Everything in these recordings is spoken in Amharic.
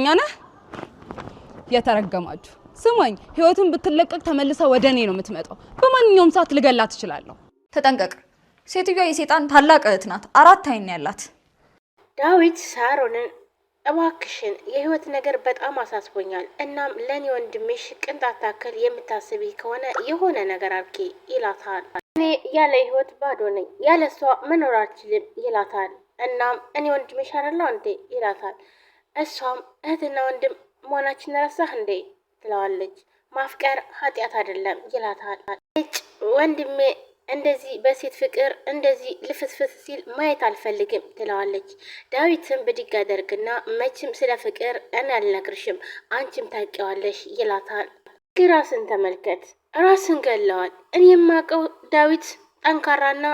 እርግጠኛ ነህ? የተረገማችሁ ስማኝ፣ ህይወትን ብትለቀቅ ተመልሳ ወደ እኔ ነው የምትመጣው። በማንኛውም ሰዓት ልገላት እችላለሁ። ተጠንቀቅ። ሴትዮዋ የሴጣን ታላቅ እህት ናት። 4 አይን ያላት። ዳዊት ሳሮንን እባክሽን የህይወት ነገር በጣም አሳስቦኛል። እናም ለኔ ወንድምሽ ቅንጣት ታክል የምታስቢ ከሆነ የሆነ ነገር አድርጊ ይላታል። እኔ ያለ ህይወት ባዶ ነኝ፣ ያለ እሷ መኖር አልችልም ይላታል። እናም እኔ ወንድምሽ አይደለሁ እንዴ ይላታል። እሷም እህትና ወንድም መሆናችን ረሳህ እንዴ ትለዋለች። ማፍቀር ኃጢአት አይደለም ይላታል። ወንድሜ እንደዚህ በሴት ፍቅር እንደዚህ ልፍስፍስ ሲል ማየት አልፈልግም ትለዋለች። ዳዊትም ብድግ አደርግና መቼም ስለ ፍቅር እኔ አልነግርሽም አንቺም ታውቂዋለሽ ይላታል። ራስን ተመልከት፣ ራስን ገለዋል። እኔ የማውቀው ዳዊት ጠንካራና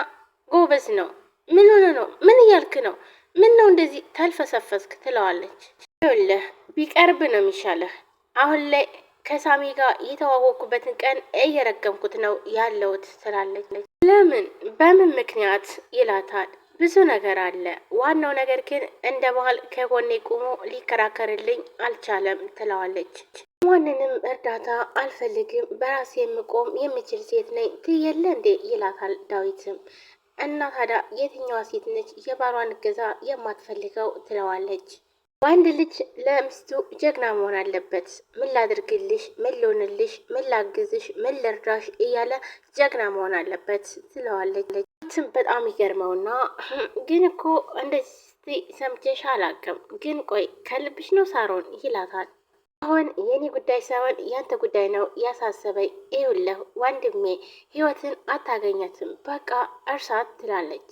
ጎበዝ ነው። ምን ሆነ ነው? ምን እያልክ ነው? ምን ነው እንደዚህ ታልፈሰፈስክ ትለዋለች። ይኸውልህ ቢቀርብ ነው የሚሻለህ። አሁን ላይ ከሳሚ ጋር የተዋወቅኩበትን ቀን እየረገምኩት ነው ያለሁት ትላለች። ለምን? በምን ምክንያት ይላታል። ብዙ ነገር አለ። ዋናው ነገር ግን እንደ ባህል ከጎኔ ቆሞ ሊከራከርልኝ አልቻለም ትለዋለች። ማንንም እርዳታ አልፈልግም፣ በራሴ የምቆም የምችል ሴት ነኝ ትየለ እንዴ ይላታል ዳዊትም። እና ታዲያ የትኛዋ ሴት ነች የባሏን እገዛ የማትፈልገው ትለዋለች። ወንድ ልጅ ለሚስቱ ጀግና መሆን አለበት። ምን ላድርግልሽ፣ ምን ልሆንልሽ፣ ምን ላግዝሽ፣ ምን ልርዳሽ እያለ ጀግና መሆን አለበት ትለዋለች። በጣም ይገርመውና ግን እኮ እንደዚህ ሰምቼሽ አላውቅም፣ ግን ቆይ ከልብሽ ነው ሳሮን ይላታል። አሁን የኔ ጉዳይ ሳይሆን ያንተ ጉዳይ ነው ያሳሰበኝ። ይኸውልህ ወንድሜ ህይወትን አታገኛትም፣ በቃ እርሳት ትላለች።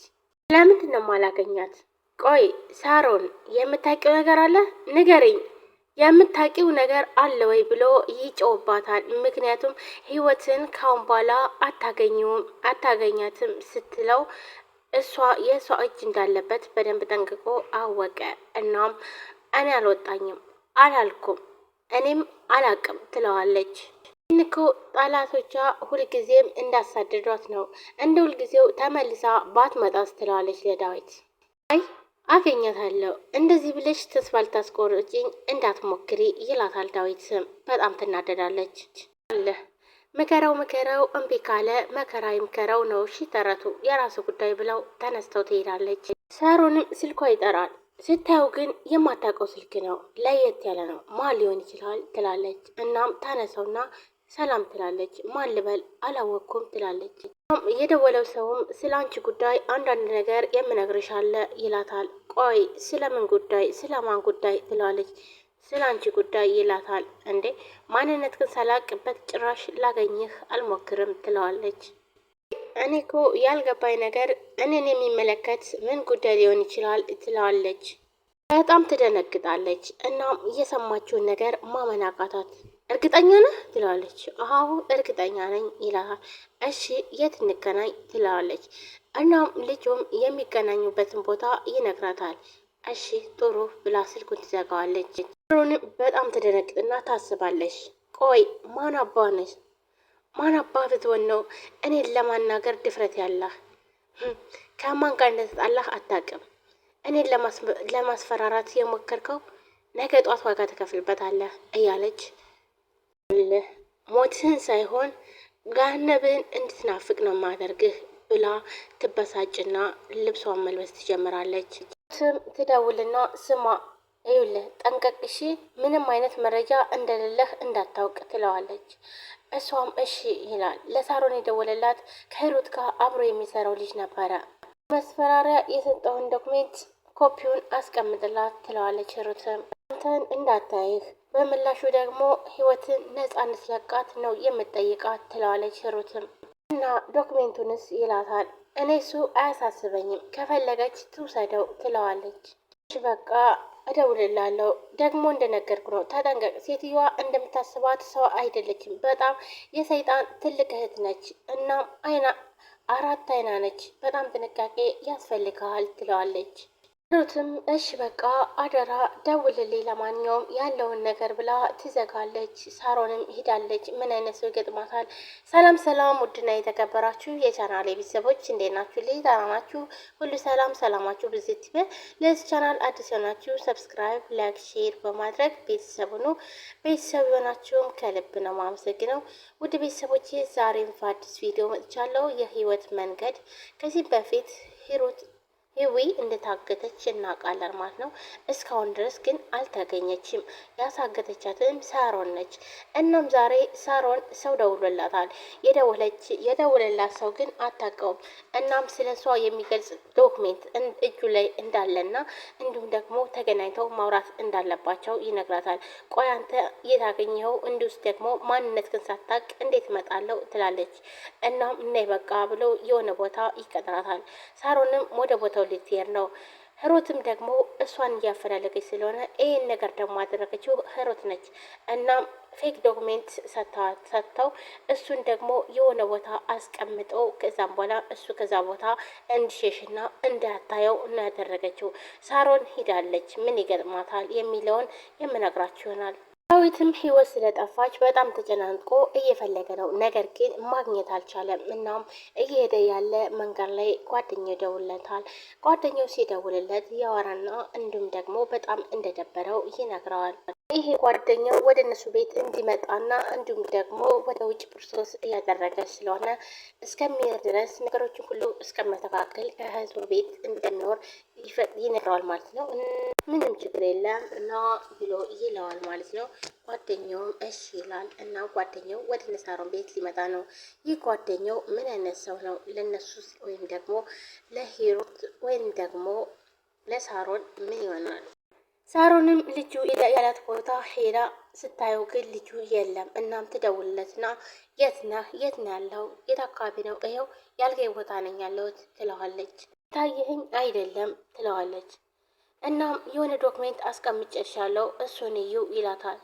ለምንድን ነው የማላገኛት? ቆይ ሳሮን የምታውቂው ነገር አለ? ንገሪኝ፣ የምታውቂው ነገር አለ ወይ ብሎ ይጮውባታል። ምክንያቱም ህይወትን ካሁን በኋላ አታገኛትም ስትለው የእሷ እጅ እንዳለበት በደንብ ጠንቅቆ አወቀ። እናም እኔ አልወጣኝም አላልኩም፣ እኔም አላቅም ትለዋለች። እኮ ጠላቶቿ ሁልጊዜም እንዳሳደዷት ነው፣ እንደ ሁልጊዜው ተመልሳ ባትመጣስ ትለዋለች ለዳዊት። አይ አገኛታለሁ፣ እንደዚህ ብለሽ ተስፋ ልታስቆርጭኝ እንዳትሞክሪ ይላታል ዳዊትም። በጣም ትናደዳለች። አለ ምከረው እምቢ ካለ መከራ ይምከረው ነው እሺ ተረቱ፣ የራሱ ጉዳይ ብለው ተነስተው ትሄዳለች። ሳሮንም ስልኳ ይጠራል። ስታየው ግን የማታውቀው ስልክ ነው፣ ለየት ያለ ነው፣ ማን ሊሆን ይችላል ትላለች። እናም ታነሳውና ሰላም ትላለች። ማን ልበል አላወቅኩም ትላለች። የደወለው ሰውም ስለ አንቺ ጉዳይ አንዳንድ ነገር የምነግርሽ አለ ይላታል። ቆይ ስለምን ጉዳይ? ስለማን ጉዳይ ትላለች። ስለ አንቺ ጉዳይ ይላታል። እንዴ ማንነት ግን ሳላቅበት ጭራሽ ላገኝህ አልሞክርም ትለዋለች። እኔ እኮ ያልገባኝ ነገር እኔን የሚመለከት ምን ጉዳይ ሊሆን ይችላል ትለዋለች። በጣም ትደነግጣለች። እናም እየሰማችውን ነገር ማመን አቃታት። እርግጠኛ ነህ ትለዋለች። አዎ እርግጠኛ ነኝ ይላታል። እሺ የት እንገናኝ ትለዋለች። እናም ልጁም የሚገናኙበትን ቦታ ይነግራታል። እሺ ጥሩ ብላ ስልኩን ትዘጋዋለች። ሮንም በጣም ትደነግጥና ታስባለች። ቆይ ማን አባ ነሽ? ማን አባ ብትሆን ነው እኔን ለማናገር ድፍረት ያለህ? ከማን ጋር እንደተጣላህ አታውቅም። እኔን ለማስፈራራት የሞከርከው ነገ ጧት ዋጋ ትከፍልበታለህ እያለች ሞትህን ሳይሆን ገሃነብን እንድትናፍቅ ነው ማደርግህ ብላ ትበሳጭና ልብሷን መልበስ ትጀምራለች። ትደውልና ስማ ይኸውልህ ጠንቀቅሽ፣ ምንም አይነት መረጃ እንደሌለህ እንዳታውቅ ትለዋለች። እሷም እሺ ይላል። ለሳሮን የደወለላት ከሂሩት ጋር አብሮ የሚሰራው ልጅ ነበረ። መስፈራሪያ የሰጠውን ዶክሜንት ኮፒውን አስቀምጥላት ትለዋለች። ሂሩትም አንተን እንዳታይህ በምላሹ ደግሞ ህይወትን ነፃ እንድትለቃት ነው የምጠይቃት ትለዋለች። ሂሩትም እና ዶክሜንቱንስ ይላታል። እኔ እሱ አያሳስበኝም ከፈለገች ትውሰደው ትለዋለች። በቃ እደውልላለሁ። ደግሞ እንደነገርኩ ነው ተጠንቀቅ። ሴትዮዋ እንደምታስባት ሰው አይደለችም። በጣም የሰይጣን ትልቅ እህት ነች። እናም 4 አይና ነች። በጣም ጥንቃቄ ያስፈልግሃል ትለዋለች። ሩትም እሺ በቃ አደራ ደውልልኝ ለማንኛውም ያለውን ነገር ብላ ትዘጋለች። ሳሮንም ሂዳለች። ምን አይነት ሰው ይገጥማታል? ሰላም ሰላም! ውድና የተከበራችሁ የቻናሌ ቤተሰቦች እንዴት ናችሁ? ልይ ናችሁ? ሁሉ ሰላም ሰላማችሁ ብዝት ይበል። ለዚህ ቻናል አዲስ የሆናችሁ ሰብስክራይብ፣ ላይክ፣ ሼር በማድረግ ቤተሰብ ሁኑ። ቤተሰብ የሆናችሁም ከልብ ነው ማመሰግነው። ውድ ቤተሰቦች ዛሬም በአዲስ ቪዲዮ መጥቻለሁ። የህይወት መንገድ ከዚህ በፊት ሂሩት ህዊ እንደታገተች እናውቃለን ማለት ነው። እስካሁን ድረስ ግን አልተገኘችም። ያሳገተቻትም ሳሮን ነች። እናም ዛሬ ሳሮን ሰው ደውሎላታል። የደውለላት ሰው ግን አታውቀውም። እናም ስለ እሷ የሚገልጽ ዶክሜንት እጁ ላይ እንዳለና እንዲሁም ደግሞ ተገናኝተው ማውራት እንዳለባቸው ይነግራታል። ቆይ አንተ የታገኘኸው እንዲሁስ ደግሞ ማንነት ግን ሳታውቅ እንዴት እመጣለሁ ትላለች። እናም እኔ በቃ ብሎ የሆነ ቦታ ይቀጥራታል። ሳሮንም ወደ ቦታው ልትሄድ ነው። ህሮትም ደግሞ እሷን እያፈላለገች ስለሆነ ይህን ነገር ደግሞ ያደረገችው ህሮት ነች። እናም ፌክ ዶክሜንት ሰጥተው እሱን ደግሞ የሆነ ቦታ አስቀምጠው ከዛም በኋላ እሱ ከዛ ቦታ እንዲሸሽና እንዳታየው እና ያደረገችው ሳሮን ሂዳለች። ምን ይገጥማታል የሚለውን የምነግራችሁ ይሆናል። ዳዊትም ህይወት ስለጠፋች በጣም ተጨናንቆ እየፈለገ ነው። ነገር ግን ማግኘት አልቻለም። እናም እየሄደ ያለ መንገድ ላይ ጓደኛው ይደውልለታል። ጓደኛው ሲደውልለት ያወራና እንዲሁም ደግሞ በጣም እንደደበረው ይነግረዋል። ይሄ ጓደኛው ወደ እነሱ ቤት እንዲመጣና እንዲሁም ደግሞ ወደ ውጭ ፕሮሰስ እያደረገ ስለሆነ እስከሚሄድ ድረስ ነገሮችን ሁሉ እስከመተካከል ከህዝቡ ቤት እንደሚኖር ይነግረዋል ማለት ነው። ምንም ችግር የለም እና ብሎ ይለዋል ማለት ነው። ጓደኛውም እሺ ይላል እና ጓደኛው ወደ ነሳሮን ቤት ሊመጣ ነው። ይህ ጓደኛው ምን አይነት ሰው ነው? ለነሱ ወይም ደግሞ ለሂሩት ወይም ደግሞ ለሳሮን ምን ይሆናል? ሳሮንም ልጁ ያላት ቦታ ሄዳ ስታየው ግን ልጁ የለም። እናም ትደውልለትና የት ነህ? የት ነው ያለው? የት አካባቢ ነው? ይኸው ያልከኝ ቦታ ነኝ ያለሁት ትለዋለች። ታየኸኝ አይደለም ትለዋለች። እናም የሆነ ዶክሜንት አስቀምጬልሻለሁ እሱን እዩ ይላታል።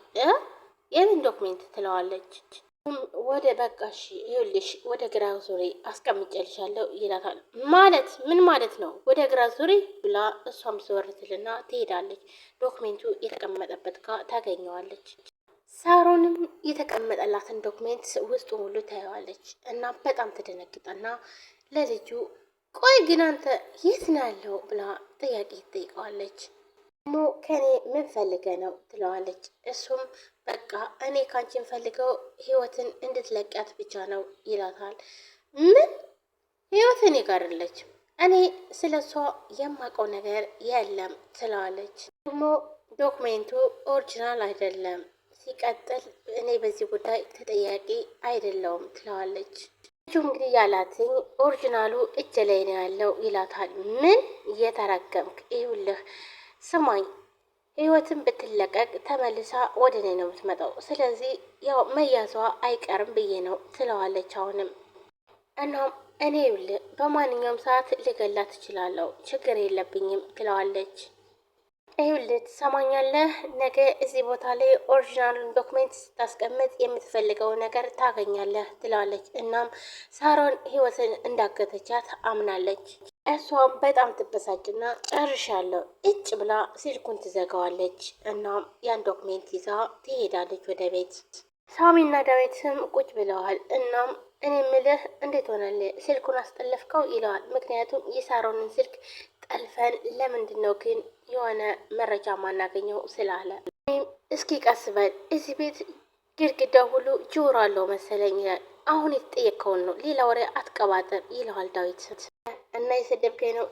የምን ዶክሜንት ትለዋለች። ወደ በቃሽ ይኸውልሽ ወደ ግራ ዙሪ አስቀምጬልሻለሁ ይላታል። ማለት ምን ማለት ነው? ወደ ግራ ዙሪ ብላ እሷም ዘወር ትልና ትሄዳለች። ዶክሜንቱ የተቀመጠበት ጋር ታገኘዋለች። ሳሮንም የተቀመጠላትን ዶክሜንት ውስጡ ሙሉ ታየዋለች እና በጣም ትደነግጣና ለልጁ ቆይ ግን አንተ የት ነው ያለው ብላ ጥያቄ ትጠይቀዋለች። ሞ ከኔ ምን ፈልገ ነው ትለዋለች። እሱም በቃ እኔ ካንቺን ፈልገው ህይወትን እንድትለቂያት ብቻ ነው ይላታል። ምን ህይወት እኔ ጋር አለች፣ እኔ ስለ እሷ የማውቀው ነገር የለም ትለዋለች። ደግሞ ዶክሜንቱ ኦሪጂናል አይደለም፣ ሲቀጥል እኔ በዚህ ጉዳይ ተጠያቂ አይደለውም ትለዋለች። ልጁ እንግዲህ ያላትኝ ኦሪጂናሉ እጅ ላይ ነው ያለው ይላታል። ምን እየተረገምክ ይውልህ ስማኝ ህይወትን ብትለቀቅ ተመልሳ ወደ እኔ ነው የምትመጣው። ስለዚህ ያው መያዟ አይቀርም ብዬ ነው ትለዋለች። አሁንም እናም እኔ ይኸውልህ በማንኛውም ሰዓት ልገላት ትችላለሁ፣ ችግር የለብኝም ትለዋለች። ይኸውልህ ትሰማኛለህ፣ ነገ እዚህ ቦታ ላይ ኦሪጂናሉን ዶክሜንት ስታስቀምጥ የምትፈልገው ነገር ታገኛለህ ትለዋለች። እናም ሳሮን ህይወትን እንዳገተቻት አምናለች። እሷም በጣም ትበሳጭና ጨርሻለሁ እጭ ብላ ስልኩን ትዘጋዋለች። እናም ያን ዶክሜንት ይዛ ትሄዳለች ወደ ቤት። ሳሚና ዳዊትም ቁጭ ብለዋል። እናም እኔ ምልህ እንዴት ሆነል ስልኩን አስጠለፍከው ይለዋል። ምክንያቱም የሳሮንን ስልክ ጠልፈን ለምንድን ነው ግን የሆነ መረጃ ማናገኘው ስላለ እስኪ ቀስበል እዚህ ቤት ግድግዳው ሁሉ ጆሮ አለው መሰለኝ ይላል። አሁን የተጠየቀውን ነው ሌላ ወሬ አትቀባጥር ይለዋል ዳዊት። እና የሰደብከኝ ነው